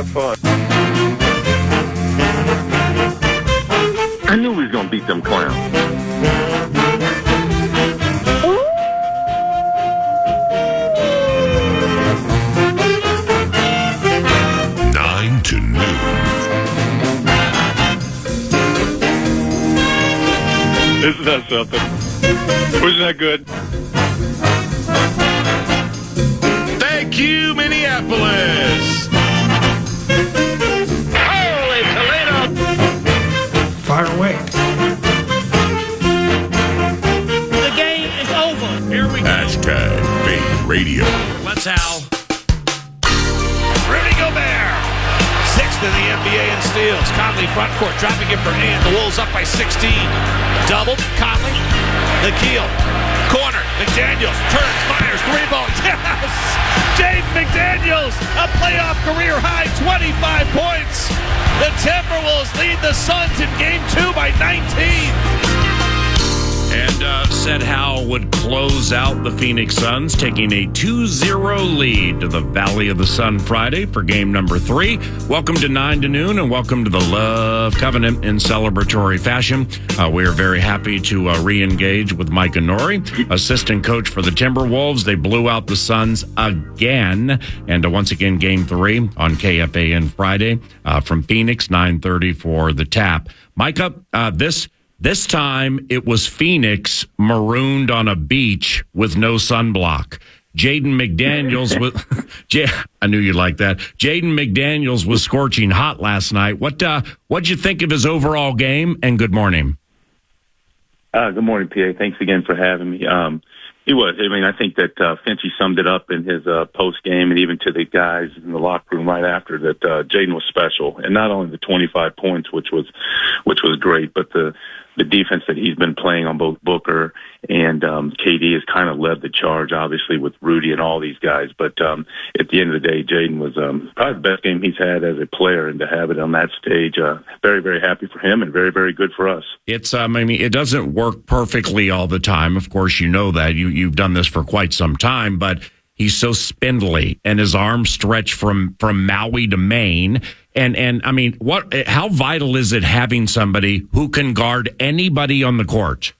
have fun. I knew we was going to beat them clowns. To noon. Isn't that something? Wasn't that good? Thank you, Minneapolis. Holy Toledo! Fire away. The game is over. Here we go. Hashtag Fake Radio. Let's howl. Rudy Gobert. Sixth in the NBA in steals. Conley front court, dropping it for Ant. The Wolves up by 16. Doubled. Conley. Nikhil. Corner. McDaniels turns, fires, three ball. Yes! Jaden McDaniels, a playoff career high, 25 points. The Timberwolves lead the Suns in Game 2 by 19. And said Howell would close out the Phoenix Suns, taking a 2-0 lead to the Valley of the Sun Friday for game number 3. Welcome to 9 to noon, and welcome to the Love Covenant in celebratory fashion. We are very happy to re-engage with Micah Nori, assistant coach for the Timberwolves. They blew out the Suns again, and once again, game 3 on KFAN Friday from Phoenix, 9:30 for the Tap. Micah, This time, it was Phoenix marooned on a beach with no sunblock. Jaden McDaniels was. I knew you'd like that. Jaden McDaniels was scorching hot last night. What'd you think of his overall game? And good morning. Good morning, PA. Thanks again for having me. He was. I mean, I think that Finchie summed it up in his post game, and even to the guys in the locker room right after that. Jaden was special, and not only the 25 points, which was great, but the defense that he's been playing on both Booker and KD has kind of led the charge, obviously, with Rudy and all these guys. But at the end of the day, Jaden was probably the best game he's had as a player, and to have it on that stage, very, very happy for him and very, very good for us. It's, I mean, it doesn't work perfectly all the time. Of course, you know that. You've done this for quite some time, but he's so spindly, and his arms stretch from Maui to Maine. And I mean, how vital is it having somebody who can guard anybody on the court?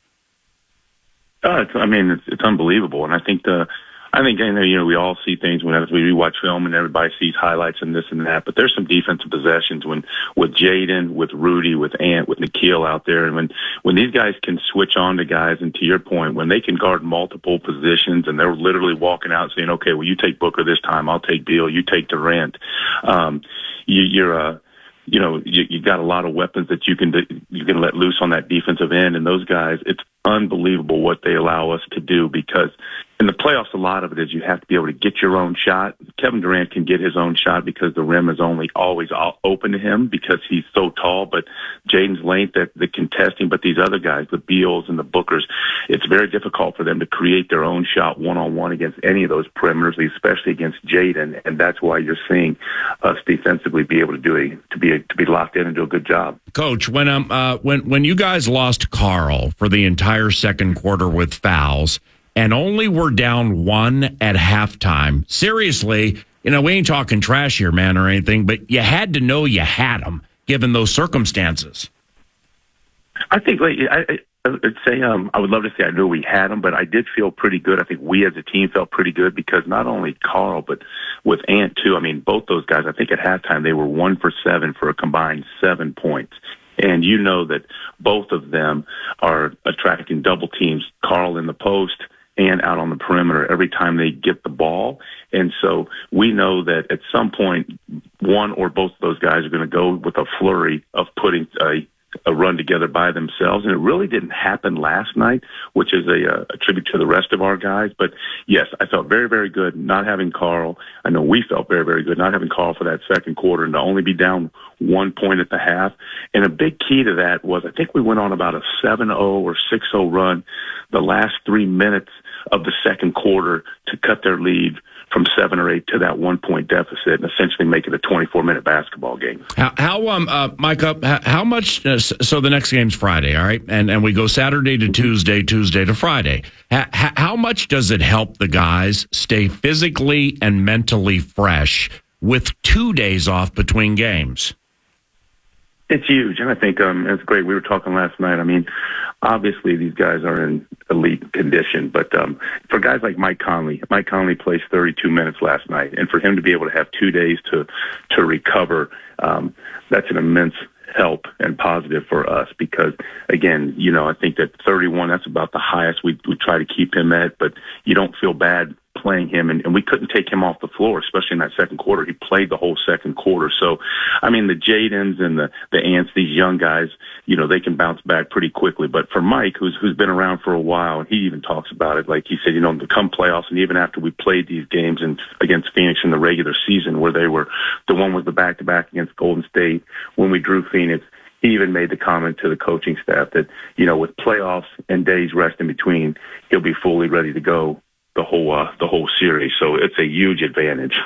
It's unbelievable, and I think we all see things when we watch film and everybody sees highlights and this and that. But there's some defensive possessions with Jaden, with Rudy, with Ant, with Nikhil out there, and when these guys can switch on to guys, and to your point, when they can guard multiple positions, and they're literally walking out saying, "Okay, well, you take Booker this time, I'll take Beal, you take Durant." You got a lot of weapons that you can let loose on that defensive end, and those guys, it's unbelievable what they allow us to do, because in the playoffs, a lot of it is you have to be able to get your own shot. Kevin Durant can get his own shot because the rim is always open to him because he's so tall, but Jaden's length, the contesting, but these other guys, the Beals and the Bookers, it's very difficult for them to create their own shot one-on-one against any of those perimeters, especially against Jaden, and that's why you're seeing us defensively be able to be locked in and do a good job. Coach, when you guys lost Carl for the entire second quarter with fouls, and only were down 1 at halftime. Seriously, we ain't talking trash here, man, or anything, but you had to know you had them, given those circumstances. I think, I would say, I would love to say I knew we had them, but I did feel pretty good. I think we as a team felt pretty good because not only Carl, but with Ant, too. I mean, both those guys, I think at halftime they were 1 for 7 for a combined 7 points. And you know that both of them are attracting double teams, Carl in the post and out on the perimeter every time they get the ball. And so we know that at some point, one or both of those guys are going to go with a flurry of putting a run together by themselves. And it really didn't happen last night, which is a tribute to the rest of our guys. But yes, I felt very, very good not having Carl. I know we felt very, very good not having Carl for that second quarter and to only be down 1 point at the half. And a big key to that was I think we went on about a 7-0 or 6-0 run the last 3 minutes of the second quarter to cut their lead from 7 or 8 to that 1 point deficit and essentially make it a 24-minute basketball game. Micah, how much, so the next game's Friday, all right? And we go Saturday to Tuesday, Tuesday to Friday. How much does it help the guys stay physically and mentally fresh with 2 days off between games. It's huge, and I think it's great. We were talking last night. I mean, obviously these guys are in elite condition, but for guys like Mike Conley placed 32 minutes last night, and for him to be able to have 2 days to recover, that's an immense help and positive for us because, again, I think that 31, that's about the highest we try to keep him at, but you don't feel bad playing him, and we couldn't take him off the floor, especially in that second quarter. He played the whole second quarter. So, I mean, the Jadens and the Ants, these young guys, they can bounce back pretty quickly. But for Mike, who's been around for a while, and he even talks about it, like he said, to come playoffs, and even after we played these games against Phoenix in the regular season, where they were, the one was the back-to-back against Golden State, when we drew Phoenix, he even made the comment to the coaching staff that, with playoffs and days rest in between, he'll be fully ready to go the whole series. So it's a huge advantage.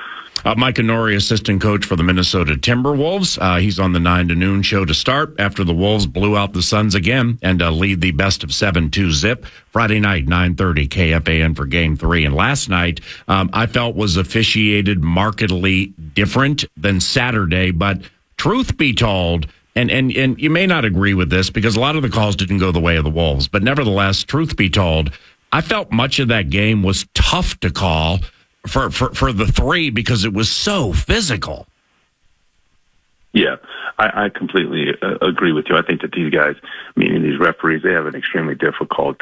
Micah Nori, assistant coach for the Minnesota Timberwolves. He's on the 9 to noon show to start after the Wolves blew out the Suns again and lead the best of 7-2 zip. Friday night, 9:30 KFAN for Game 3. And last night, I felt was officiated markedly different than Saturday. But truth be told, and you may not agree with this because a lot of the calls didn't go the way of the Wolves. But nevertheless, truth be told, I felt much of that game was tough to call for the three because it was so physical. Yeah, I completely agree with you. I think that these guys, meaning these referees, they have an extremely difficult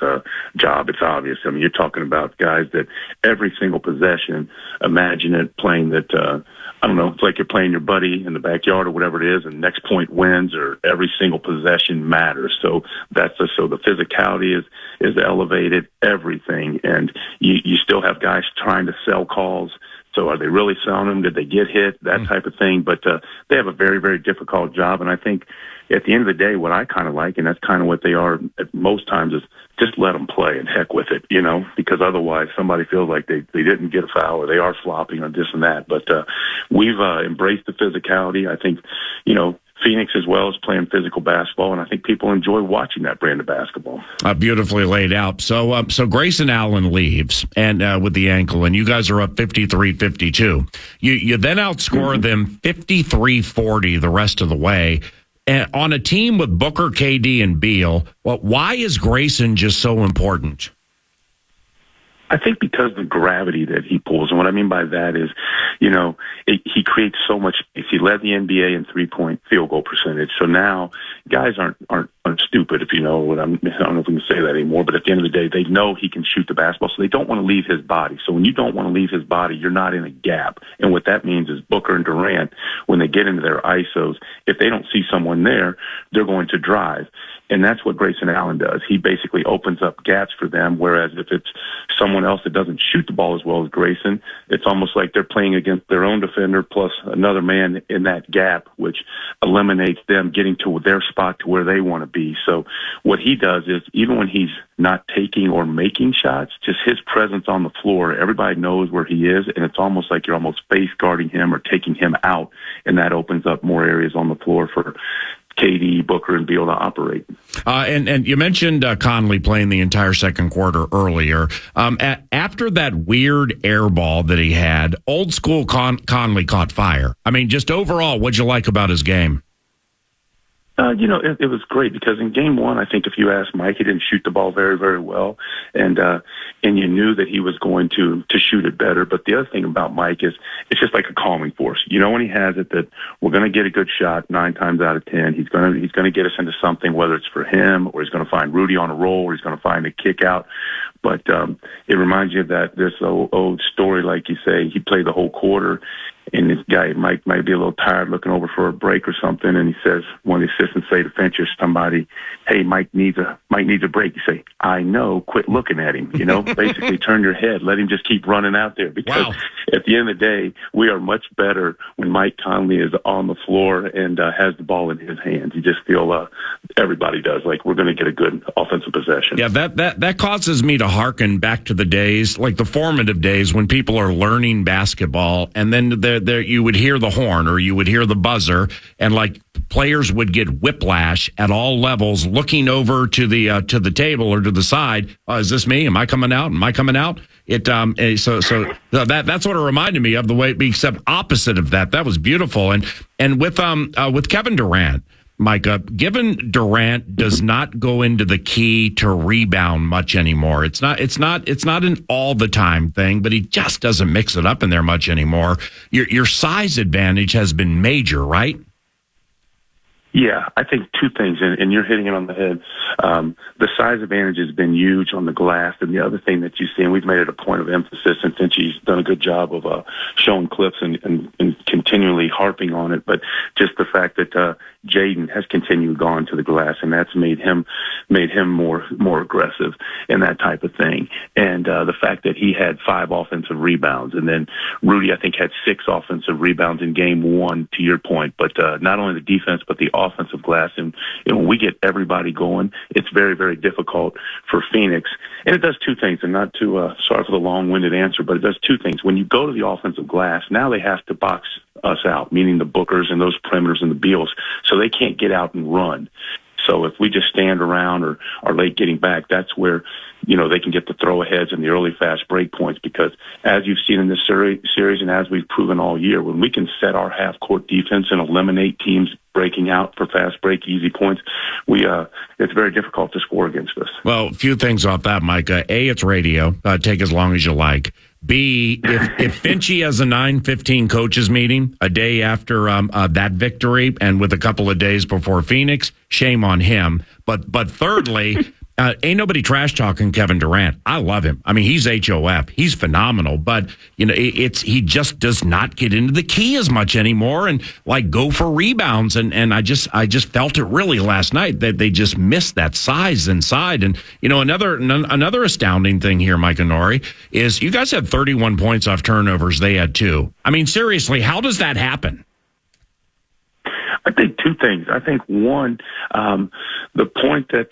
job. It's obvious. I mean, you're talking about guys that every single possession, imagine it playing that, I don't know, it's like you're playing your buddy in the backyard or whatever it is, and next point wins, or every single possession matters. So so the physicality is elevated, everything, and you still have guys trying to sell calls. So are they really selling them? Did they get hit? That type of thing. But they have a very, very difficult job. And I think at the end of the day, what I kind of like, and that's kind of what they are at most times, is just let them play and heck with it, because otherwise somebody feels like they didn't get a foul or they are flopping or this and that. But we've embraced the physicality. I think, Phoenix as well is playing physical basketball, and I think people enjoy watching that brand of basketball. Beautifully laid out. So Grayson Allen leaves and with the ankle, and you guys are up 53-52. You then outscore them 53-40 the rest of the way. And on a team with Booker, KD, and Beal, why is Grayson just so important? I think because of the gravity that he pulls. And what I mean by that is, he creates so much space. He led the NBA in three-point field goal percentage. So now guys aren't stupid, if you know what I don't know if we can say that anymore, but at the end of the day, they know he can shoot the basketball, so they don't want to leave his body. So when you don't want to leave his body, you're not in a gap. And what that means is Booker and Durant, when they get into their ISOs, if they don't see someone there, they're going to drive. And that's what Grayson Allen does. He basically opens up gaps for them, whereas if it's someone else that doesn't shoot the ball as well as Grayson, it's almost like they're playing against their own defender plus another man in that gap, which eliminates them getting to their spot to where they want to be. So what he does is, even when he's not taking or making shots, just his presence on the floor, everybody knows where he is, and it's almost like you're almost face guarding him or taking him out, and that opens up more areas on the floor for KD, Booker, and Beal to operate. And you mentioned Conley playing the entire second quarter earlier. After that weird air ball that he had, old school Conley caught fire. I mean, just overall, what'd you like about his game? It was great because in game one, I think if you asked Mike, he didn't shoot the ball very, very well. And you knew that he was going to shoot it better. But the other thing about Mike is it's just like a calming force. When he has it, that we're going to get a good shot 9 times out of 10. He's going to get us into something, whether it's for him or he's going to find Rudy on a roll or he's going to find a kick out. But it reminds you of this old story, like you say, he played the whole quarter, and this guy might be a little tired looking over for a break or something, and he says, one of the assistants say to Fincher, somebody, hey, Mike needs a break. You say, I know, quit looking at him. Basically turn your head, let him just keep running out there, because at the end of the day, we are much better when Mike Conley is on the floor and has the ball in his hands. You just feel everybody does, like we're going to get a good offensive possession. Yeah, that causes me to harken back to the days, like the formative days when people are learning basketball, and then you would hear the horn or you would hear the buzzer, and like players would get whiplash at all levels looking over to the table or to the side. Is this me? Am I coming out? Am I coming out? So that's what it reminded me of, the way, except opposite of that. That was beautiful. And with Kevin Durant, Micah, given Durant does not go into the key to rebound much anymore. It's not an all the time thing, but he just doesn't mix it up in there much anymore. Your size advantage has been major, right? Yeah, I think two things, and you're hitting it on the head. The size advantage has been huge on the glass, and the other thing that you see, and we've made it a point of emphasis, and Finchie's done a good job of showing clips and continually harping on it, but just the fact that Jaden has continued going to the glass, and that's made him more aggressive and that type of thing. And the fact that he had 5 offensive rebounds, and then Rudy, I think, had 6 offensive rebounds in game 1, to your point. But not only the defense, but the offensive glass. And when we get everybody going, it's very, very difficult for Phoenix. And it does two things, and not to sorry for the long-winded answer, but it does two things. When you go to the offensive glass, now they have to box us out, meaning the Bookers and those perimeters and the Beals, so they can't get out and run. So if we just stand around or are late getting back, that's where, they can get the throw-aheads and the early fast break points, because as you've seen in this series and as we've proven all year, when we can set our half-court defense and eliminate teams breaking out for fast break, easy points, it's very difficult to score against us. Well, a few things off that, Micah. A, it's radio. Take as long as you like. B, if Finchie has a 9:15 coaches meeting a day after that victory and with a couple of days before Phoenix, shame on him. But thirdly, ain't nobody trash talking Kevin Durant. I love him. I mean, he's HOF. He's phenomenal. But he just does not get into the key as much anymore and go for rebounds. And I just felt it really last night that they just missed that size inside. And another astounding thing here, Micah Nori, is you guys had 31 points off turnovers. They had 2. I mean, seriously, how does that happen? I think two things. I think one, the point that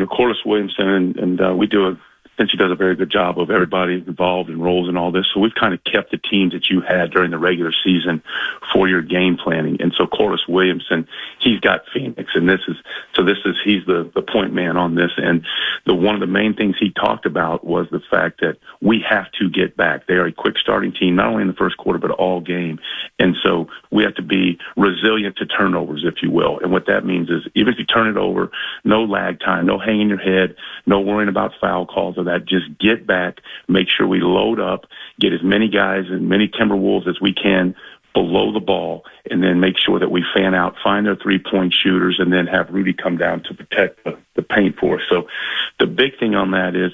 Corliss Williamson and we do Finchie does a very good job of everybody involved and roles and all this. So we've kind of kept the teams that you had during the regular season for your game planning. And so Corliss Williamson, he's got Phoenix, and he's the point man on this. And one of the main things he talked about was the fact that we have to get back. They are a quick starting team, not only in the first quarter, but all game. And so we have to be resilient to turnovers, if you will. And what that means is even if you turn it over, no lag time, no hanging your head, no worrying about foul calls or that. Just get back, make sure we load up, get as many guys and many Timberwolves as we can below the ball, and then make sure that we fan out, find their 3-point shooters, and then have Rudy come down to protect the paint for us. So the big thing on that is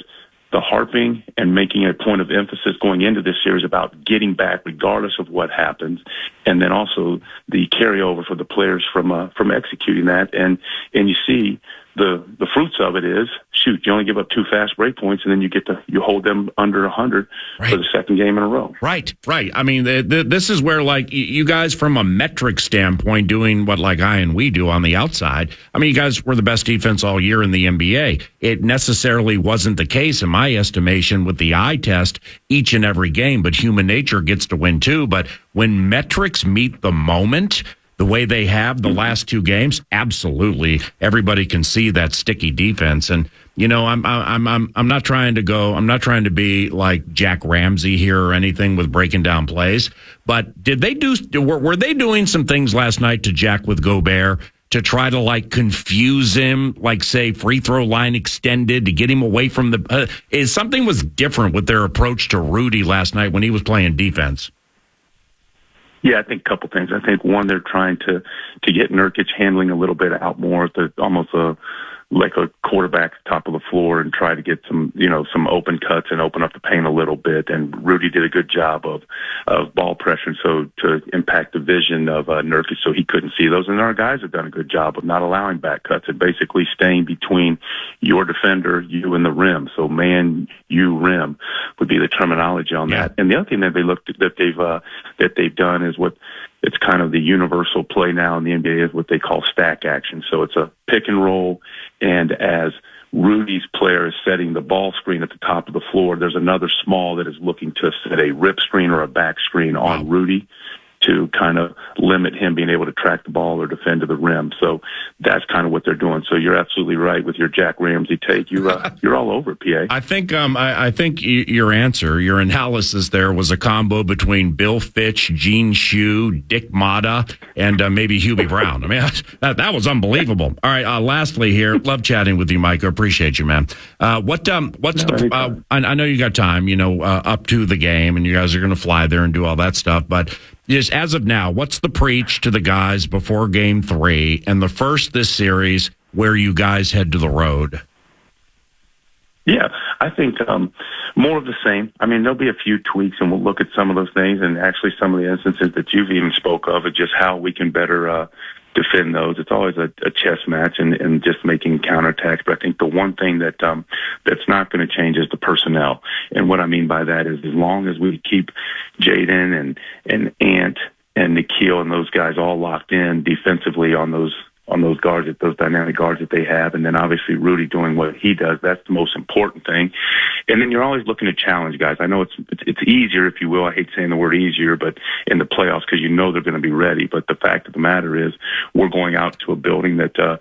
the harping and making a point of emphasis going into this series about getting back regardless of what happens, and then also the carryover for the players from executing that. And you see the fruits of it is, you only give up 2 fast break points, and then you hold them under 100 for the second game in a row. Right. I mean, this is where you guys, from a metric standpoint, doing what I and we do on the outside. I mean, you guys were the best defense all year in the NBA. It necessarily wasn't the case in my estimation with the eye test each and every game, but human nature gets to win too. But when metrics meet the moment, the way they have the last 2 games, absolutely, everybody can see that sticky defense. And I'm not trying to be like Jack Ramsey here or anything with breaking down plays. But were they doing some things last night to Jack with Gobert to try to confuse him, say free throw line extended to get him away from something was different with their approach to Rudy last night when he was playing defense? Yeah, I think a couple things. I think one, they're trying to get Nurkic handling a little bit out more, almost like a quarterback top of the floor, and try to get some open cuts and open up the paint a little bit. And Rudy did a good job of ball pressure, so to impact the vision of Nurkic, so he couldn't see those. And our guys have done a good job of not allowing back cuts and basically staying between your defender, you, and the rim. So man, you, rim would be the terminology on that. And the other thing that they've done is it's kind of the universal play now in the NBA is what they call stack action. So it's a pick and roll, and as Rudy's player is setting the ball screen at the top of the floor, there's another small that is looking to set a rip screen or a back screen on Rudy. to kind of limit him being able to track the ball or defend to the rim. So that's kind of what they're doing. So you're absolutely right with your Jack Ramsey take. You're all over it, PA. I think your answer, your analysis there was a combo between Bill Fitch, Gene Shue, Dick Mata, and maybe Hubie Brown. I mean, that was unbelievable. All right, lastly here, love chatting with you, Mike. I appreciate you, man. I know you got time, up to the game, and you guys are going to fly there and do all that stuff, but just as of now, what's the preach to the guys before Game 3 and the first this series where you guys head to the road? Yeah, I think more of the same. I mean, there'll be a few tweaks, and we'll look at some of those things, and actually some of the instances that you've even spoke of, just how we can better defend those. It's always a chess match and just making counterattacks. But I think the one thing that's not going to change is the personnel. And what I mean by that is as long as we keep Jaden and Ant and Nikhil and those guys all locked in defensively on those guards, those dynamic guards that they have, and then obviously Rudy doing what he does, that's the most important thing. And then you're always looking to challenge guys. I know it's easier, if you will. I hate saying the word easier, but in the playoffs, because they're going to be ready. But the fact of the matter is we're going out to a building that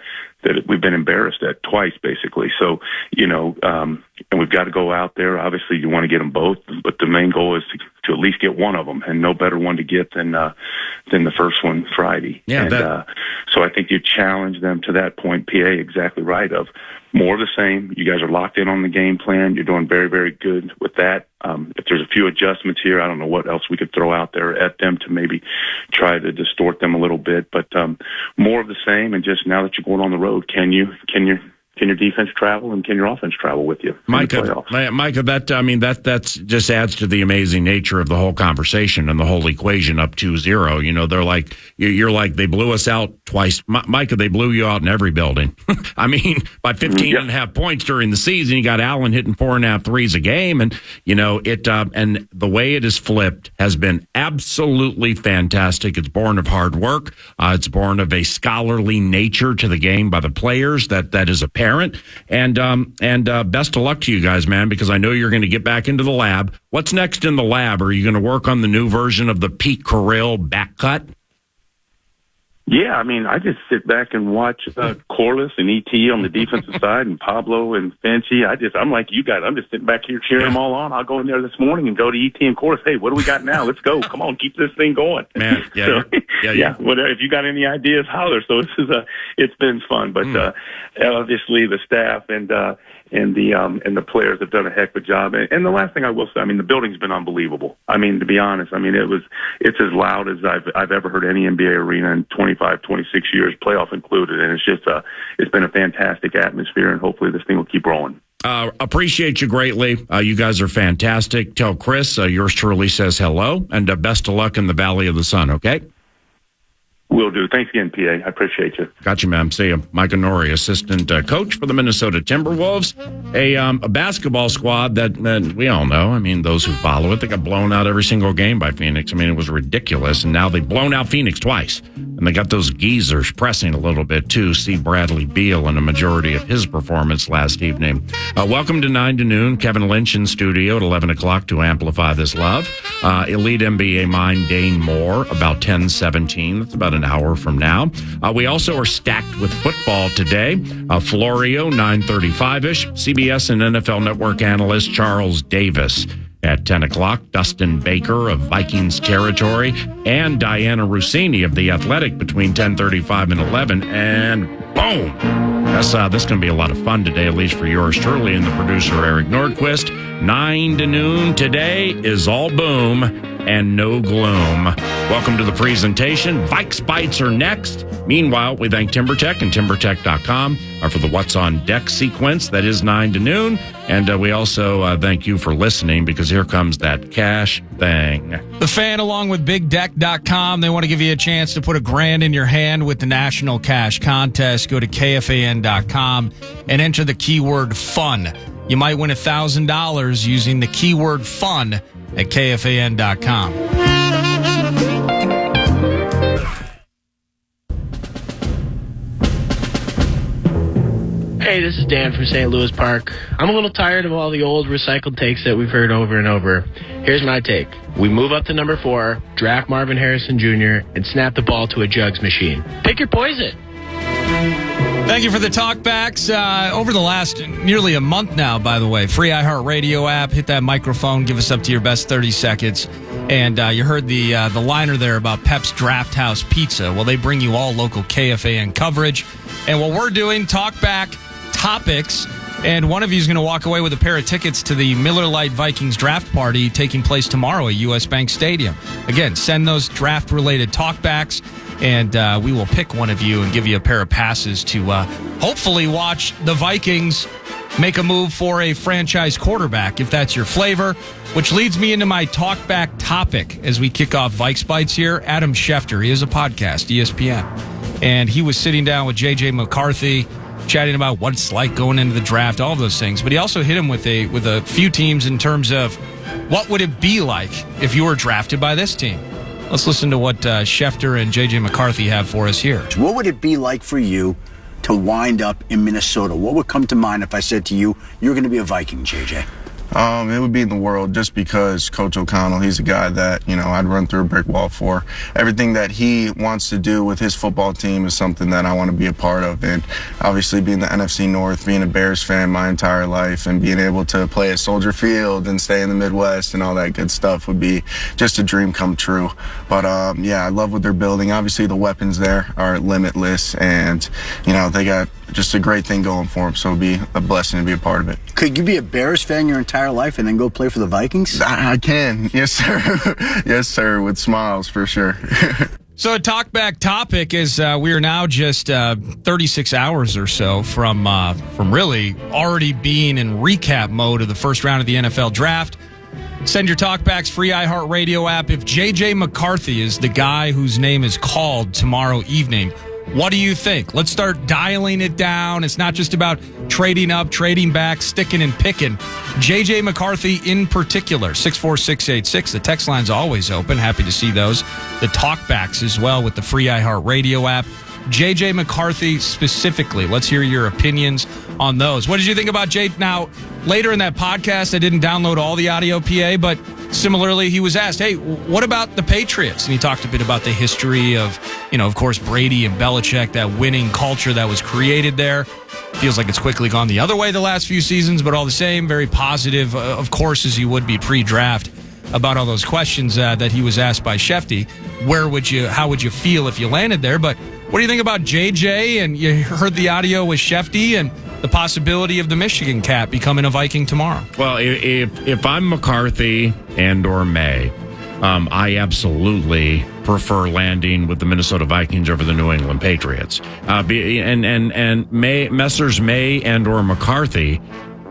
we've been embarrassed at twice, basically. So, and we've got to go out there. Obviously, you want to get them both, but the main goal is to at least get one of them, and no better one to get than the first one Friday. Yeah, so I think you challenge them to that point, PA, exactly right, of more of the same. You guys are locked in on the game plan. You're doing very, very good with that. If there's a few adjustments here, I don't know what else we could throw out there at them to maybe try to distort them a little bit, but more of the same. And just now that you're going on the road, can your defense travel and can your offense travel with you? Micah, that just adds to the amazing nature of the whole conversation and the whole equation up 2-0. They're like, you're like, they blew us out twice. Micah, they blew you out in every building. I mean, by 15 and a half points during the season, you got Allen hitting 4.5 threes a game. And, and the way it is flipped has been absolutely fantastic. It's born of hard work. It's born of a scholarly nature to the game by the players that is apparent. And best of luck to you guys, man, because I know you're going to get back into the lab. What's next in the lab? Are you going to work on the new version of the Pete Carril back cut? Yeah, I mean, I just sit back and watch Corliss and ET on the defensive side and Pablo and Finchie. I'm like you guys. I'm just sitting back here cheering them all on. I'll go in there this morning and go to ET and Corliss. Hey, what do we got now? Let's go. Come on, keep this thing going. Man, yeah. Whatever. If you got any ideas, holler. So it's been fun, but obviously the staff and the players have done a heck of a job. And the last thing I will say, I mean, the building's been unbelievable. I mean, to be honest, I mean, it's as loud as I've ever heard any NBA arena in 25, 26 years, playoff included. And it's just it's been a fantastic atmosphere, and hopefully this thing will keep rolling. Appreciate you greatly. You guys are fantastic. Tell Chris yours truly says hello, and best of luck in the Valley of the Sun. Okay. Will do. Thanks again, PA. I appreciate you. Got you, ma'am. See you. Micah Nori, assistant coach for the Minnesota Timberwolves, a basketball squad that we all know. I mean, those who follow it, they got blown out every single game by Phoenix. I mean, it was ridiculous. And now they've blown out Phoenix twice. And they got those geezers pressing a little bit, too. See Bradley Beal in a majority of his performance last evening. Welcome to 9 to noon. Kevin Lynch in studio at 11 o'clock to amplify this love. Elite NBA mind Dane Moore, about 10:17. That's about an hour from now. We also are stacked with football today. Florio, 9:35-ish. CBS and NFL Network analyst Charles Davis at 10 o'clock. Dustin Baker of Vikings territory and Diana Rossini of The Athletic between 10:35 and 11. And boom! This is going to be a lot of fun today, at least for yours truly and the producer, Eric Nordquist. 9 to noon today is all boom and no gloom. Welcome to the presentation. Vikes Bites are next. Meanwhile, we thank TimberTech and TimberTech.com for the What's on Deck sequence. That is 9 to noon. And we also thank you for listening, because here comes that cash thing. The Fan, along with BigDeck.com, they want to give you a chance to put $1,000 in your hand with the National Cash Contest. Go to KFAN.com and enter the keyword FUN. You might win $1,000 using the keyword FUN at KFAN.com. Hey, this is Dan from St. Louis Park. I'm a little tired of all the old recycled takes that we've heard over and over. Here's my take. We move up to number 4, draft Marvin Harrison Jr., and snap the ball to a jugs machine. Pick your poison. Thank you for the talkbacks. Over the last nearly a month now, by the way, free iHeartRadio app, hit that microphone, give us up to your best 30 seconds. And you heard the liner there about Pep's Draft House Pizza. Well, they bring you all local KFAN coverage. And what we're doing, talkback topics. And one of you is going to walk away with a pair of tickets to the Miller Lite Vikings draft party taking place tomorrow at U.S. Bank Stadium. Again, send those draft-related talkbacks, and we will pick one of you and give you a pair of passes to hopefully watch the Vikings make a move for a franchise quarterback, if that's your flavor. Which leads me into my talkback topic as we kick off Vikes Bites here. Adam Schefter, he has a podcast, ESPN, and he was sitting down with J.J. McCarthy, chatting about what it's like going into the draft, all of those things. But he also hit him with a few teams in terms of what would it be like if you were drafted by this team. Let's listen to what Schefter and J.J. McCarthy have for us here. What would it be like for you to wind up in Minnesota? What would come to mind if I said to you, you're going to be a Viking, J.J.? It would be in the world, just because Coach O'Connell, he's a guy that, I'd run through a brick wall for. Everything that he wants to do with his football team is something that I want to be a part of. And obviously being the NFC North, being a Bears fan my entire life, and being able to play at Soldier Field and stay in the Midwest and all that good stuff would be just a dream come true. But, I love what they're building. Obviously the weapons there are limitless, and, they got just a great thing going for them. So it'd be a blessing to be a part of it. Could you be a Bears fan your entire life and then go play for the Vikings? I can. Yes, sir. Yes, sir. With smiles, for sure. So a talkback topic is we are now just 36 hours or so from really already being in recap mode of the first round of the NFL draft. Send your talkbacks, free iHeartRadio app. If J.J. McCarthy is the guy whose name is called tomorrow evening, what do you think? Let's start dialing it down. It's not just about trading up, trading back, sticking and picking. J.J. McCarthy in particular, 64686. The text line's always open. Happy to see those. The talkbacks as well with the free iHeartRadio app. J.J. McCarthy specifically. Let's hear your opinions on those. What did you think about Jay? Now, later in that podcast, I didn't download all the audio, PA, but similarly, he was asked, hey, what about the Patriots? And he talked a bit about the history of, of course, Brady and Belichick, that winning culture that was created there. Feels like it's quickly gone the other way the last few seasons, but all the same, very positive, of course, as you would be pre-draft about all those questions that he was asked by Shefty. How would you feel if you landed there? But what do you think about JJ? And you heard the audio with Shefty and the possibility of the Michigan Cat becoming a Viking tomorrow. Well, if I'm McCarthy and or May, I absolutely prefer landing with the Minnesota Vikings over the New England Patriots. And Messrs. May and or McCarthy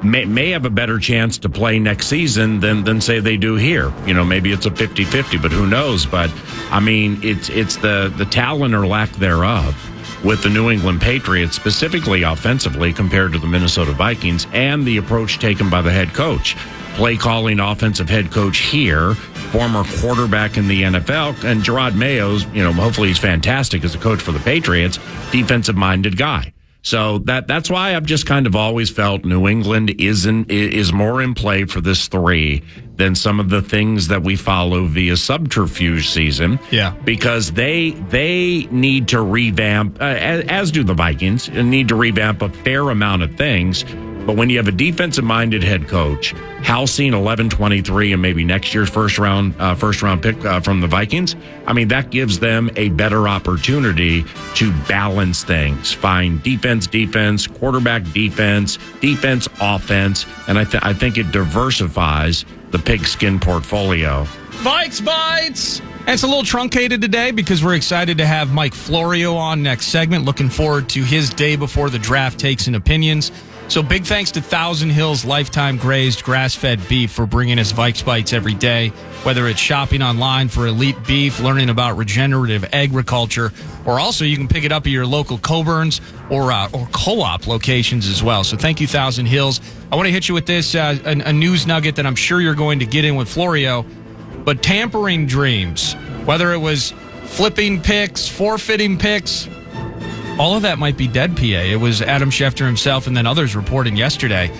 may have a better chance to play next season than say they do here. Maybe it's a 50-50, but who knows? But I mean, it's the talent or lack thereof with the New England Patriots, specifically offensively compared to the Minnesota Vikings, and the approach taken by the head coach. Play calling offensive head coach here, former quarterback in the NFL, and Gerard Mayo's, hopefully he's fantastic as a coach for the Patriots, defensive minded guy. So that's why I've just kind of always felt New England is more in play for this 3 than some of the things that we follow via subterfuge season. Yeah, because they need to revamp, as do the Vikings, need to revamp a fair amount of things. But when you have a defensive-minded head coach, housing 11-23 and maybe next year's first round pick from the Vikings, I mean, that gives them a better opportunity to balance things, find defense, quarterback defense, offense, and I think it diversifies the pigskin portfolio. Vikes Bites! And it's a little truncated today because we're excited to have Mike Florio on next segment. Looking forward to his day before the draft takes and opinions. So big thanks to Thousand Hills Lifetime Grazed Grass-Fed Beef for bringing us Vikes Bites every day. Whether it's shopping online for elite beef, learning about regenerative agriculture, or also you can pick it up at your local Coburn's or co-op locations as well. So thank you, Thousand Hills. I want to hit you with this, a news nugget that I'm sure you're going to get in with Florio. But tampering dreams, whether it was flipping picks, forfeiting picks, all of that might be dead, PA. It was Adam Schefter himself and then others reporting yesterday.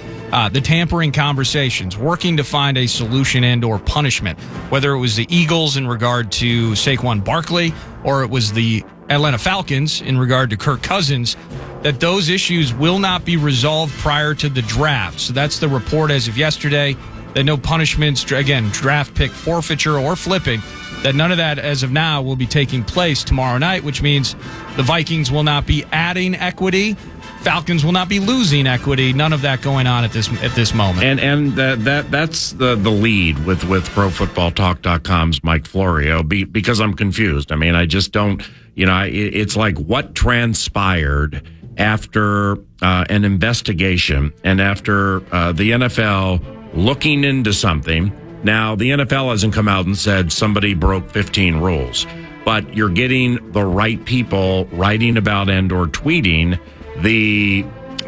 The tampering conversations, working to find a solution and or punishment, whether it was the Eagles in regard to Saquon Barkley or it was the Atlanta Falcons in regard to Kirk Cousins, that those issues will not be resolved prior to the draft. So that's the report as of yesterday, that no punishments, again, draft pick forfeiture or flipping, that none of that as of now will be taking place tomorrow night, which means the Vikings will not be adding equity. Falcons will not be losing equity. None of that going on at this moment. And that's the lead with ProFootballTalk.com's Mike Florio because I'm confused. I mean, I just don't. It's like what transpired after an investigation and after the NFL looking into something. Now, the NFL hasn't come out and said somebody broke 15 rules, but you're getting the right people writing about and or tweeting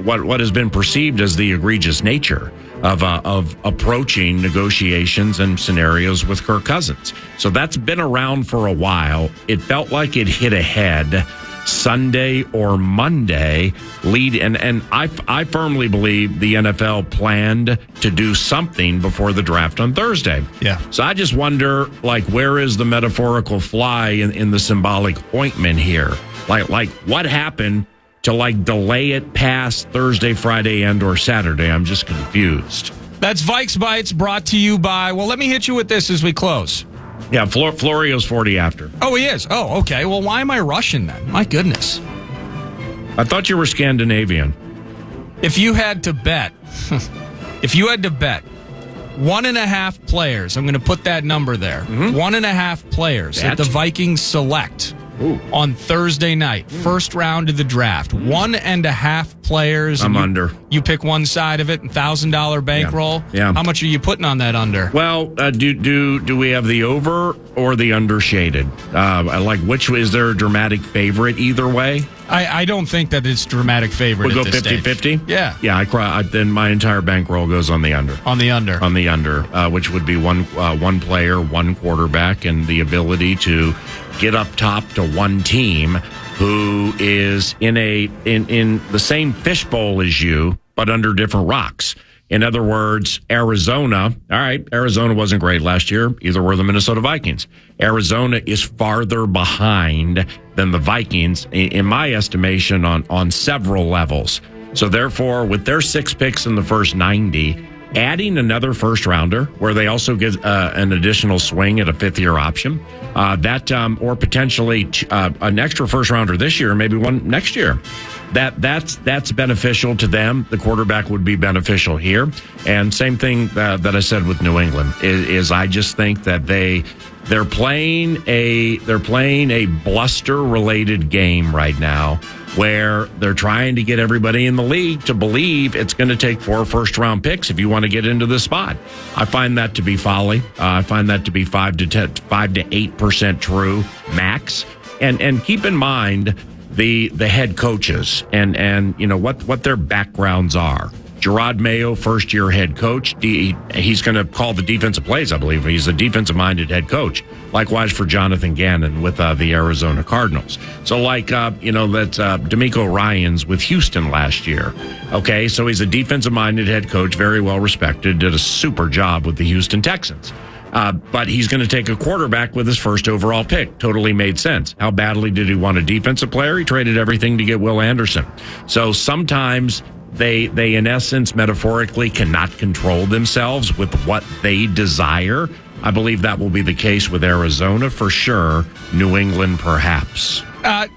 what has been perceived as the egregious nature of approaching negotiations and scenarios with Kirk Cousins. So that's been around for a while. It felt like it hit a head Sunday or Monday and I firmly believe the NFL planned to do something before the draft on Thursday. Yeah. So I just wonder, where is the metaphorical fly in the symbolic ointment here? Like what happened to delay it past Thursday, Friday, and or Saturday? I'm just confused. That's Vikes Bites brought to you by, well, let me hit you with this as we close. Yeah, Florio's 40 after. Oh, he is? Oh, okay. Well, why am I Russian then? My goodness. I thought you were Scandinavian. If you had to bet 1.5 players, I'm going to put that number there, 1.5 players that the Vikings select on Thursday night, first round of the draft, 1.5 players. I'm under. You pick one side of it, $1,000 bankroll. Yeah. How much are you putting on that under? Well, do we have the over or the under shaded? Which is there a dramatic favorite either way? I don't think that it's dramatic favorite. We'll at go this 50-50? stage. Yeah. Yeah, I cry. Then my entire bankroll goes on the under. On the under. On the under, which would be one player, one quarterback, and the ability to get up top to one team who is in the same fishbowl as you, but under different rocks. In other words, Arizona, all right, Arizona wasn't great last year. Either were the Minnesota Vikings. Arizona is farther behind than the Vikings, in my estimation, on several levels. So therefore, with their 6 picks in the first 90, adding another first rounder where they also get an additional swing at a 5th-year option, or potentially an extra first rounder this year, maybe one next year. That's beneficial to them. The quarterback would be beneficial here. And same thing that I said with New England is I just think that they're playing a bluster related game right now, where they're trying to get everybody in the league to believe it's going to take 4 first-round picks if you want to get into the spot. I find that to be folly. I find that to be 5 to 8% true max. And keep in mind the head coaches and what their backgrounds are. Gerard Mayo, first-year head coach. He's going to call the defensive plays, I believe. He's a defensive-minded head coach. Likewise for Jonathan Gannon with the Arizona Cardinals. So that's D'Amico Ryans with Houston last year. Okay, so he's a defensive-minded head coach, very well respected, did a super job with the Houston Texans. But he's going to take a quarterback with his first overall pick. Totally made sense. How badly did he want a defensive player? He traded everything to get Will Anderson. So sometimes they in essence, metaphorically, cannot control themselves with what they desire. I believe that will be the case with Arizona for sure. New England, perhaps.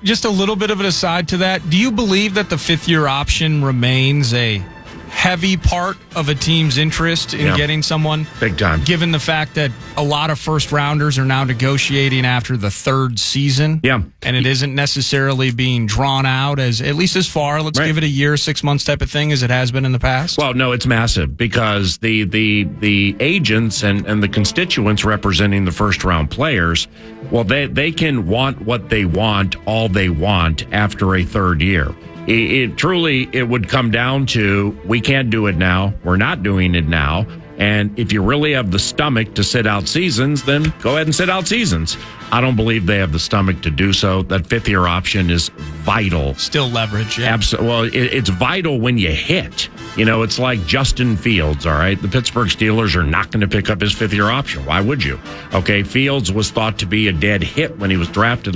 Just a little bit of an aside to that. Do you believe that the 5th-year option remains a heavy part of a team's interest in getting someone? Big time. Given the fact that a lot of first-rounders are now negotiating after the 3rd season. Yeah. And it isn't necessarily being drawn out as, at least as far, let's give it a year, 6 months type of thing as it has been in the past? Well, no, it's massive because the agents and the constituents representing the first-round players, well, they can want what they want, all they want after a 3rd year. It would come down to, we can't do it now. We're not doing it now. And if you really have the stomach to sit out seasons, then go ahead and sit out seasons. I don't believe they have the stomach to do so. That fifth-year option is vital. Still leverage, yeah. Well, it's vital when you hit. It's like Justin Fields, all right? The Pittsburgh Steelers are not going to pick up his fifth-year option. Why would you? Okay, Fields was thought to be a dead hit when he was drafted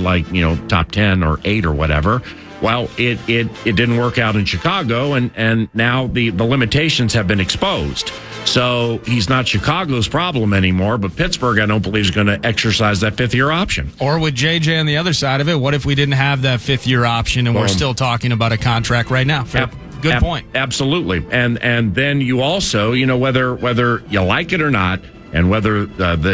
top 10 or 8 or whatever. Well, it didn't work out in Chicago, and now the limitations have been exposed. So he's not Chicago's problem anymore, but Pittsburgh, I don't believe, is going to exercise that fifth-year option. Or with JJ on the other side of it, what if we didn't have that fifth-year option and we're still talking about a contract right now? Good point. Absolutely. And then you also, whether you like it or not, and whether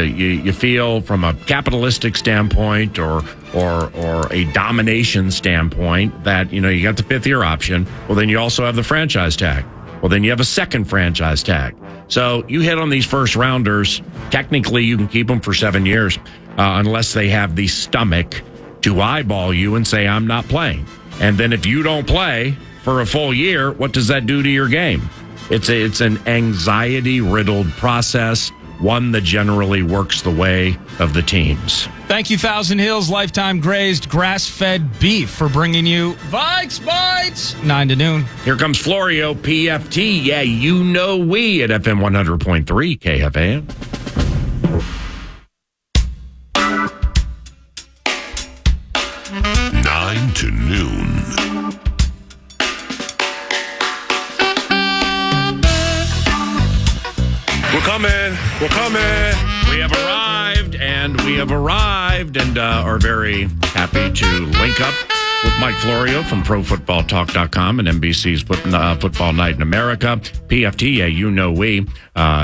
you feel from a capitalistic standpoint or a domination standpoint that, you got the fifth-year option, well, then you also have the franchise tag. Well, then you have a second franchise tag. So you hit on these first-rounders. Technically, you can keep them for 7 years unless they have the stomach to eyeball you and say, I'm not playing. And then if you don't play for a full year, what does that do to your game? It's an anxiety-riddled process, one that generally works the way of the teams. Thank you, Thousand Hills Lifetime Grazed Grass-Fed Beef, for bringing you Vikes Bites, 9 to noon. Here comes Florio, PFT. Yeah, we at FM 100.3 KFAN. Nine to noon. We're coming. We have arrived and are very happy to link up with Mike Florio from ProFootballTalk.com and NBC's Football Night in America. PFT,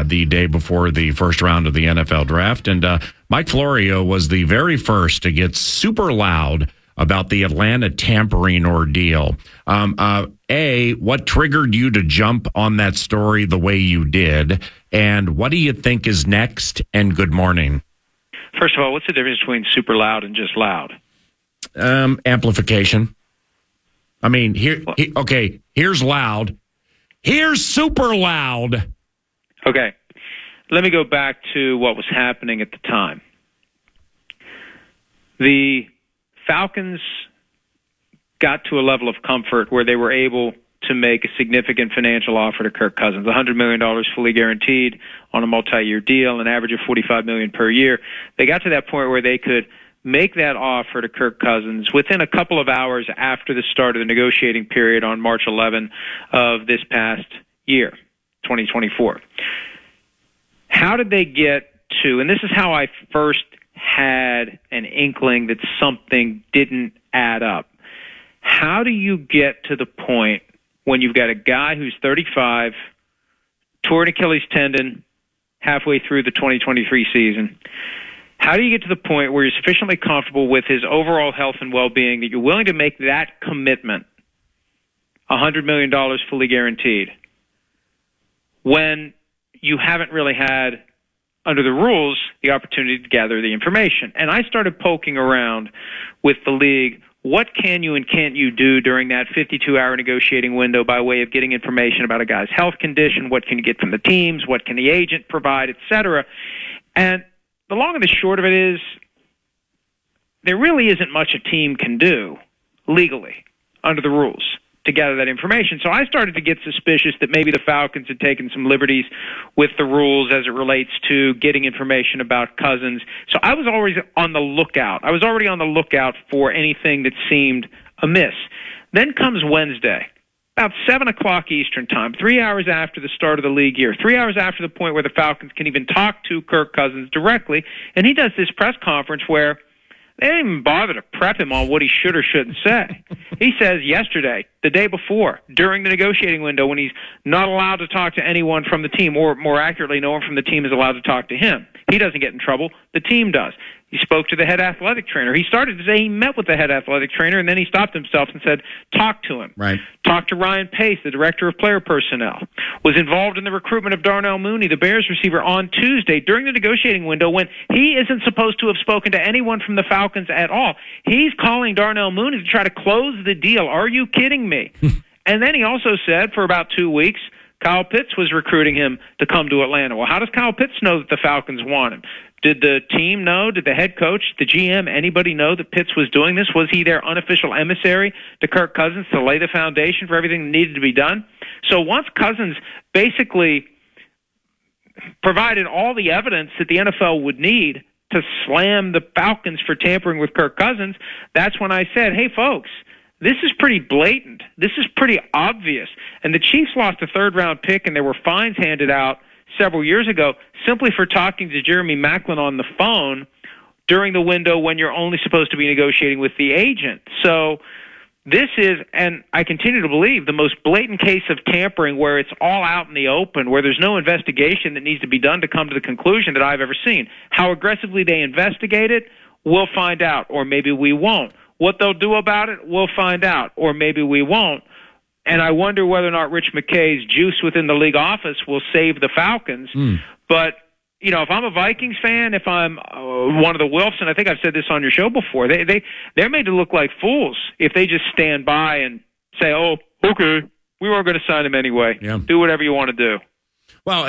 the day before the first round of the NFL draft. And Mike Florio was the very first to get super loud about the Atlanta tampering ordeal. What triggered you to jump on that story the way you did? And what do you think is next? And good morning. First of all, what's the difference between super loud and just loud? Amplification. I mean, here's loud. Here's super loud. Okay. Let me go back to what was happening at the time. The Falcons got to a level of comfort where they were able to make a significant financial offer to Kirk Cousins, $100 million fully guaranteed on a multi-year deal, an average of $45 million per year. They got to that point where they could make that offer to Kirk Cousins within a couple of hours after the start of the negotiating period on March 11 of this past year, 2024. How did they get to, and this is how I first had an inkling that something didn't add up. How do you get to the point when you've got a guy who's 35, tore an Achilles tendon halfway through the 2023 season? How do you get to the point where you're sufficiently comfortable with his overall health and well-being that you're willing to make that commitment, $100 million fully guaranteed, when you haven't really had, under the rules, the opportunity to gather the information? And I started poking around with the league. What can you and can't you do during that 52-hour negotiating window by way of getting information about a guy's health condition? What can you get from the teams? What can the agent provide, et cetera? And the long and the short of it is there really isn't much a team can do legally under the rules to gather that information. So I started to get suspicious that maybe the Falcons had taken some liberties with the rules as it relates to getting information about Cousins. So I was always on the lookout. I was already on the lookout for anything that seemed amiss. Then comes Wednesday, about 7 o'clock Eastern time, 3 hours after the start of the league year, 3 hours after the point where the Falcons can even talk to Kirk Cousins directly, and he does this press conference where they didn't even bother to prep him on what he should or shouldn't say. He says yesterday, the day before, during the negotiating window, when he's not allowed to talk to anyone from the team, or more accurately, no one from the team is allowed to talk to him. He doesn't get in trouble. The team does. He spoke to the head athletic trainer. He started to say he met with the head athletic trainer, and then he stopped himself and said, talk to him. Right. Talk to Ryan Pace, the director of player personnel. Was involved in the recruitment of Darnell Mooney, the Bears receiver, on Tuesday during the negotiating window when he isn't supposed to have spoken to anyone from the Falcons at all. He's calling Darnell Mooney to try to close the deal. Are you kidding me? And then he also said for about 2 weeks, Kyle Pitts was recruiting him to come to Atlanta. Well, how does Kyle Pitts know that the Falcons want him? Did the team know? Did the head coach, the GM, anybody know that Pitts was doing this? Was he their unofficial emissary to Kirk Cousins to lay the foundation for everything that needed to be done? So once Cousins basically provided all the evidence that the NFL would need to slam the Falcons for tampering with Kirk Cousins, that's when I said, hey, folks, this is pretty blatant. This is pretty obvious. And the Chiefs lost a third-round pick, and there were fines handed out several years ago simply for talking to Jeremy Maclin on the phone during the window when you're only supposed to be negotiating with the agent. So this is, and I continue to believe, the most blatant case of tampering where it's all out in the open, where there's no investigation that needs to be done to come to the conclusion that I've ever seen. How aggressively they investigate it, we'll find out, or maybe we won't. What they'll do about it, we'll find out, or maybe we won't. And I wonder whether or not Rich McKay's juice within the league office will save the Falcons. But, you know, if I'm a Vikings fan, if I'm one of the Wilfs, and I think I've said this on your show before, they're made to look like fools if they just stand by and say, oh, okay, we weren't going to sign him anyway. Yeah. Do whatever you want to do. Well,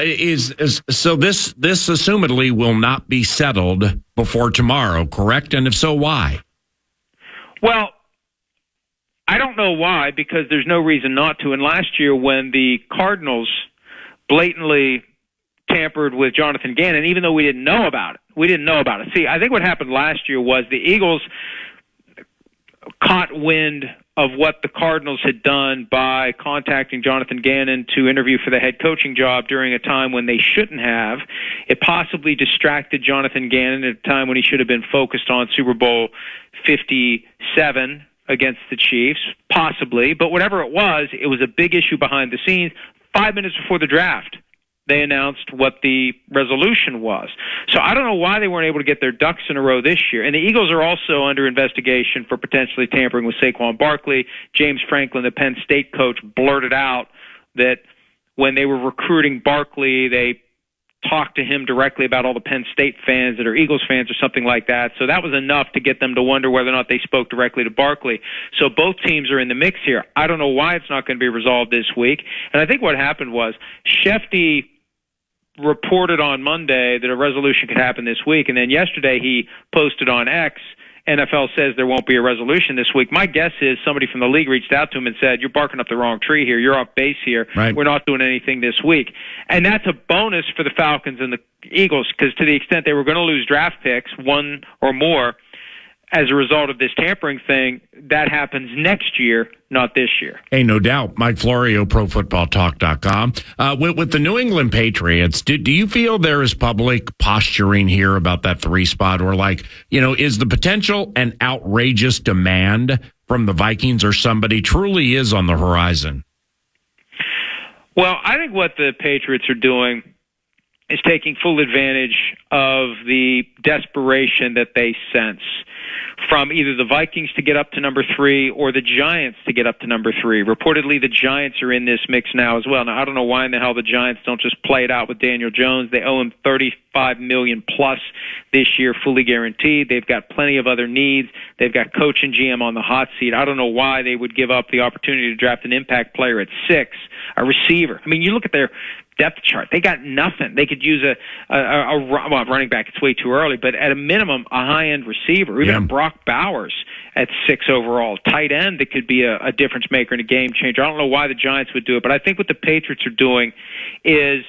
so this assumedly will not be settled before tomorrow, correct? And if so, why? Well, I don't know why, because there's no reason not to. And last year when the Cardinals blatantly tampered with Jonathan Gannon, even though we didn't know about it. See, I think what happened last year was the Eagles caught wind of what the Cardinals had done by contacting Jonathan Gannon to interview for the head coaching job during a time when they shouldn't have. It possibly distracted Jonathan Gannon at a time when he should have been focused on Super Bowl 57 against the Chiefs, possibly. But whatever it was a big issue behind the scenes. 5 minutes before the draft, they announced what the resolution was. So I don't know why they weren't able to get their ducks in a row this year. And the Eagles are also under investigation for potentially tampering with Saquon Barkley. James Franklin, the Penn State coach, blurted out that when they were recruiting Barkley, they talked to him directly about all the Penn State fans that are Eagles fans or something like that. So that was enough to get them to wonder whether or not they spoke directly to Barkley. So both teams are in the mix here. I don't know why it's not going to be resolved this week. And I think what happened was Shefty reported on Monday that a resolution could happen this week, and then yesterday he posted on X, NFL says there won't be a resolution this week. My guess is somebody from the league reached out to him and said, you're barking up the wrong tree here. You're off base here. Right. We're not doing anything this week. And that's a bonus for the Falcons and the Eagles, because to the extent they were going to lose draft picks, one or more, as a result of this tampering thing, that happens next year, not this year. Hey, no doubt. Mike Florio, ProFootballTalk.com. With the New England Patriots, do you feel there is public posturing here about that 3 spot? Or is the potential an outrageous demand from the Vikings, or somebody truly is on the horizon? Well, I think what the Patriots are doing is taking full advantage of the desperation that they sense from either the Vikings to get up to number 3 or the Giants to get up to number 3. Reportedly, the Giants are in this mix now as well. Now, I don't know why in the hell the Giants don't just play it out with Daniel Jones. They owe him $35 million plus this year, fully guaranteed. They've got plenty of other needs. They've got coach and GM on the hot seat. I don't know why they would give up the opportunity to draft an impact player at 6, a receiver. I mean, you look at their depth chart. They got nothing. They could use a running back. It's way too early, but at a minimum, a high-end receiver, even a Brock Bowers at 6 overall. Tight end that could be a difference maker and a game changer. I don't know why the Giants would do it, but I think what the Patriots are doing is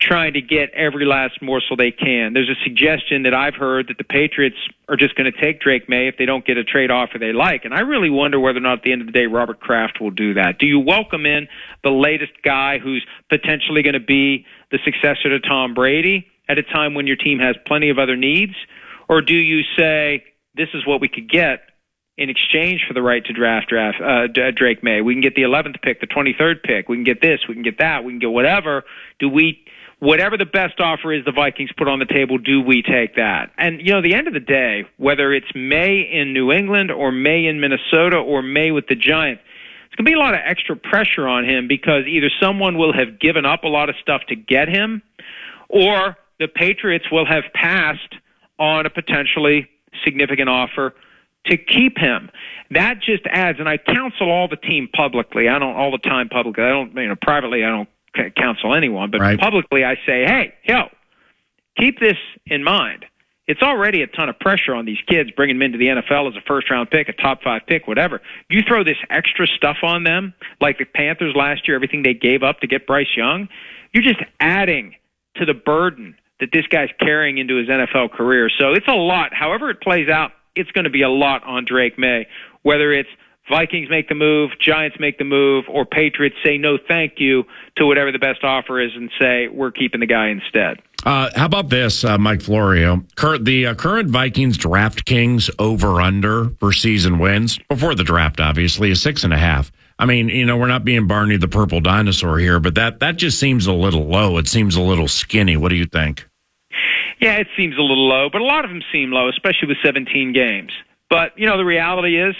trying to get every last morsel they can. There's a suggestion that I've heard that the Patriots are just going to take Drake May if they don't get a trade offer they like. And I really wonder whether or not at the end of the day Robert Kraft will do that. Do you welcome in the latest guy who's potentially going to be the successor to Tom Brady at a time when your team has plenty of other needs? Or do you say, this is what we could get in exchange for the right to draft Drake May? We can get the 11th pick, the 23rd pick. We can get this. We can get that. We can get whatever. Whatever the best offer is the Vikings put on the table, do we take that? And, at the end of the day, whether it's May in New England or May in Minnesota or May with the Giants, it's going to be a lot of extra pressure on him because either someone will have given up a lot of stuff to get him or the Patriots will have passed on a potentially significant offer to keep him. That just adds, and I counsel all the team publicly. I don't all the time publicly. I don't, privately, I don't counsel anyone, but right. publicly I say, hey, keep this in mind. It's already a ton of pressure on these kids, bringing them into the NFL as a first-round pick, a top-5 pick, whatever. You throw this extra stuff on them, like the Panthers last year, everything they gave up to get Bryce Young, you're just adding to the burden that this guy's carrying into his NFL career. So it's a lot. However it plays out, it's going to be a lot on Drake May, whether it's Vikings make the move, Giants make the move, or Patriots say no thank you to whatever the best offer is and say we're keeping the guy instead. How about this, Mike Florio? The current Vikings DraftKings over-under for season wins, before the draft, obviously, is 6.5. I mean, we're not being Barney the Purple Dinosaur here, but that just seems a little low. It seems a little skinny. What do you think? Yeah, it seems a little low, but a lot of them seem low, especially with 17 games. But, the reality is,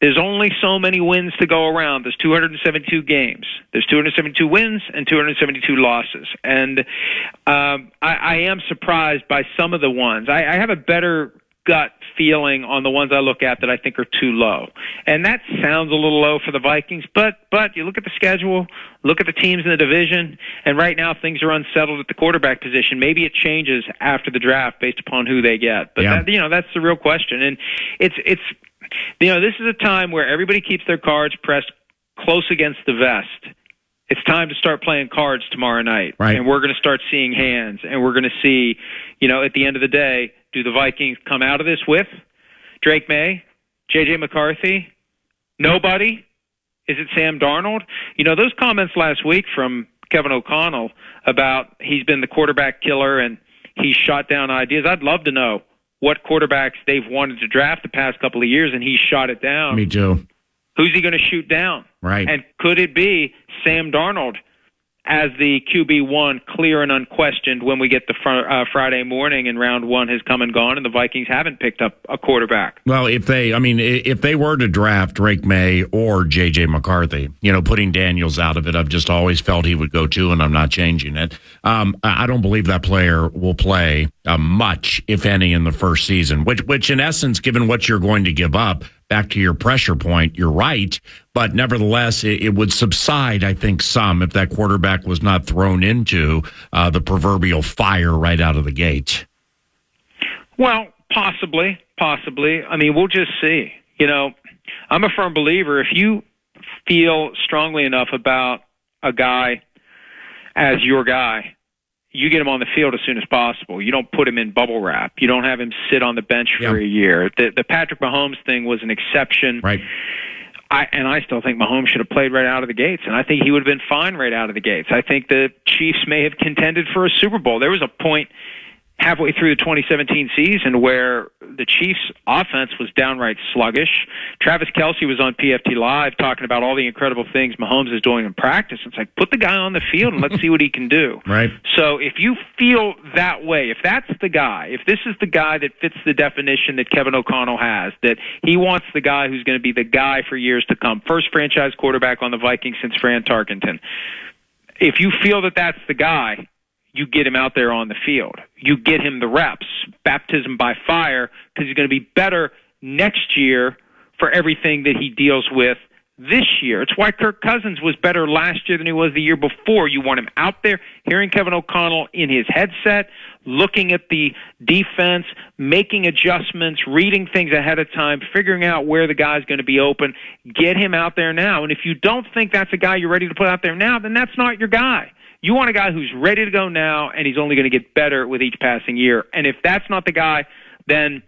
there's only so many wins to go around. There's 272 games. There's 272 wins and 272 losses. And I am surprised by some of the ones. I have a better gut feeling on the ones I look at that I think are too low. And that sounds a little low for the Vikings, but you look at the schedule, look at the teams in the division, and right now things are unsettled at the quarterback position. Maybe it changes after the draft based upon who they get. But that's the real question. And it's this is a time where everybody keeps their cards pressed close against the vest. It's time to start playing cards tomorrow night. Right. And we're going to start seeing hands, and we're going to see, at the end of the day, do the Vikings come out of this with Drake May, J.J. McCarthy, nobody? Is it Sam Darnold? Those comments last week from Kevin O'Connell about he's been the quarterback killer and he's shot down ideas. I'd love to know what quarterbacks they've wanted to draft the past couple of years, and he shot it down. Me too. Who's he going to shoot down? Right. And could it be Sam Darnold as the QB1, clear and unquestioned, when we get to Friday morning and round one has come and gone and the Vikings haven't picked up a quarterback? Well, if they were to draft Drake May or J.J. McCarthy, putting Daniels out of it, I've just always felt he would go too, and I'm not changing it. I don't believe that player will play much, if any, in the first season, which in essence, given what you're going to give up, back to your pressure point, you're right. But nevertheless, it would subside, I think, some if that quarterback was not thrown into the proverbial fire right out of the gate. Well, possibly. I mean, we'll just see. I'm a firm believer. If you feel strongly enough about a guy as your guy, you get him on the field as soon as possible. You don't put him in bubble wrap. You don't have him sit on the bench for a year. The Patrick Mahomes thing was an exception. Right. I still think Mahomes should have played right out of the gates, and I think he would have been fine right out of the gates. I think the Chiefs may have contended for a Super Bowl. There was a point halfway through the 2017 season where the Chiefs' offense was downright sluggish. Travis Kelce was on PFT Live talking about all the incredible things Mahomes is doing in practice. It's like, put the guy on the field and let's see what he can do. Right. So if you feel that way, if that's the guy, if this is the guy that fits the definition that Kevin O'Connell has, that he wants the guy who's going to be the guy for years to come, first franchise quarterback on the Vikings since Fran Tarkenton, if you feel that that's the guy, you get him out there on the field. You get him the reps, baptism by fire, because he's going to be better next year for everything that he deals with this year. It's why Kirk Cousins was better last year than he was the year before. You want him out there, hearing Kevin O'Connell in his headset, looking at the defense, making adjustments, reading things ahead of time, figuring out where the guy's going to be open. Get him out there now. And if you don't think that's a guy you're ready to put out there now, then that's not your guy. You want a guy who's ready to go now, and he's only going to get better with each passing year. And if that's not the guy, then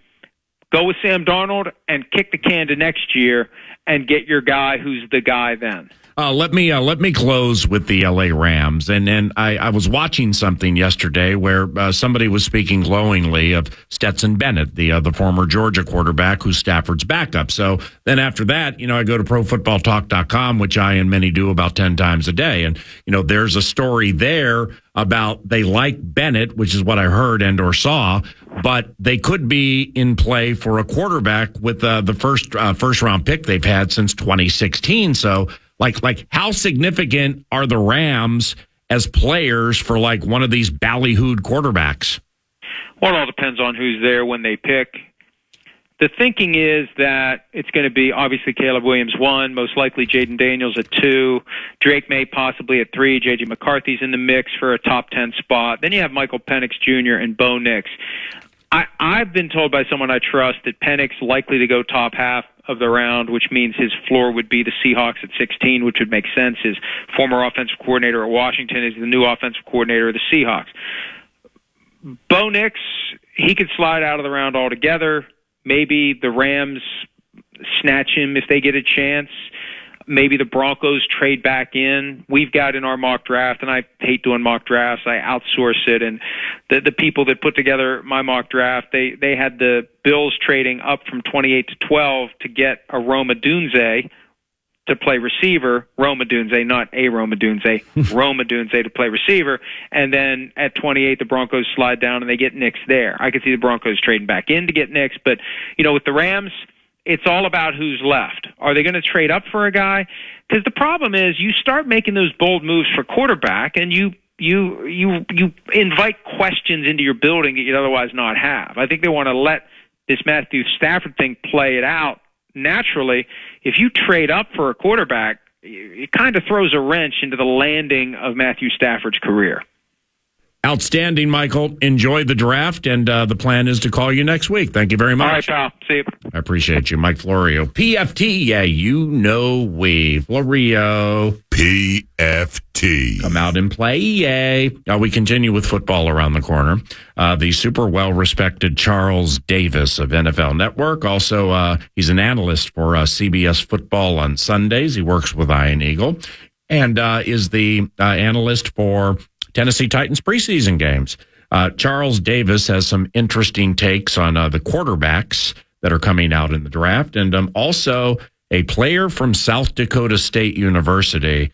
go with Sam Darnold and kick the can to next year and get your guy who's the guy then. Let me close with the LA Rams. And I was watching something yesterday where somebody was speaking glowingly of Stetson Bennett, the former Georgia quarterback who's Stafford's backup. So then after that, I go to ProFootballTalk.com, which I and many do about 10 times a day. And, there's a story there about they like Bennett, which is what I heard and or saw, but they could be in play for a quarterback with the first round pick they've had since 2016. So like how significant are the Rams as players for like one of these ballyhooed quarterbacks? Well, it all depends on who's there when they pick. The thinking is that it's going to be obviously Caleb Williams 1, most likely Jaden Daniels at 2, Drake May possibly at 3. J.J. McCarthy's in the mix for a top 10 spot. Then you have Michael Penix Jr. and Bo Nix. I've been told by someone I trust that Penix likely to go top half of the round, which means his floor would be the Seahawks at 16, which would make sense. His former offensive coordinator at Washington is the new offensive coordinator of the Seahawks. Bo Nix, he could slide out of the round altogether. Maybe the Rams snatch him if they get a chance. Maybe the Broncos trade back in. We've got in our mock draft, and I hate doing mock drafts. I outsource it, and the people that put together my mock draft, they had the Bills trading up from 28 to 12 to get a Rome Odunze to play receiver. Rome Odunze, not a Rome Odunze. Rome Odunze to play receiver. And then at 28, the Broncos slide down, and they get Nix there. I could see the Broncos trading back in to get Nix, but, with the Rams, it's all about who's left. Are they going to trade up for a guy? Because the problem is you start making those bold moves for quarterback, and you invite questions into your building that you'd otherwise not have. I think they want to let this Matthew Stafford thing play it out naturally. If you trade up for a quarterback, it kind of throws a wrench into the landing of Matthew Stafford's career. Outstanding, Michael. Enjoy the draft, and the plan is to call you next week. Thank you very much. All right, pal. See you. I appreciate you. Mike Florio. PFT, yeah, we. Florio. PFT. Come out and play, yay. We continue with football around the corner. The super well-respected Charles Davis of NFL Network. Also, he's an analyst for CBS Football on Sundays. He works with Iron Eagle and is the analyst for Tennessee Titans preseason games. Charles Davis has some interesting takes on the quarterbacks that are coming out in the draft, and also a player from South Dakota State University.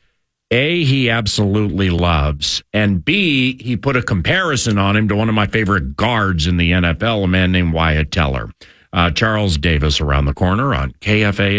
A, he absolutely loves, and B, he put a comparison on him to one of my favorite guards in the NFL, a man named Wyatt Teller. Charles Davis around the corner on KFAN.